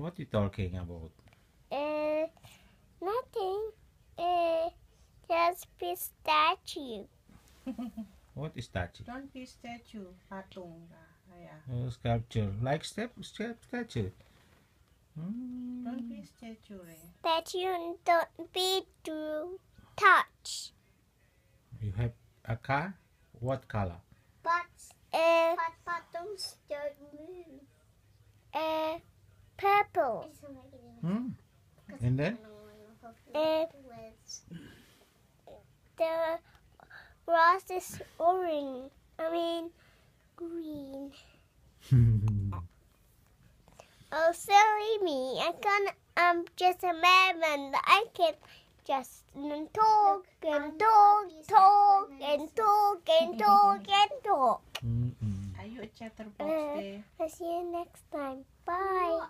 What you talking about? Nothing. Just pistachio. What is statue? Don't be statue. Patung. Yeah. Sculpture. Like statue. Mm. Don't be statue. Statue don't be to touch. You have a car? What color? But patung's don't move. Purple. Hmm? And then? The grass is orange. I mean green. Oh, silly me! I'm just a man. I can just talk and talk and talk and talk and talk. Mm-mm. Are you a chatterbox there? I'll see you next time. Bye.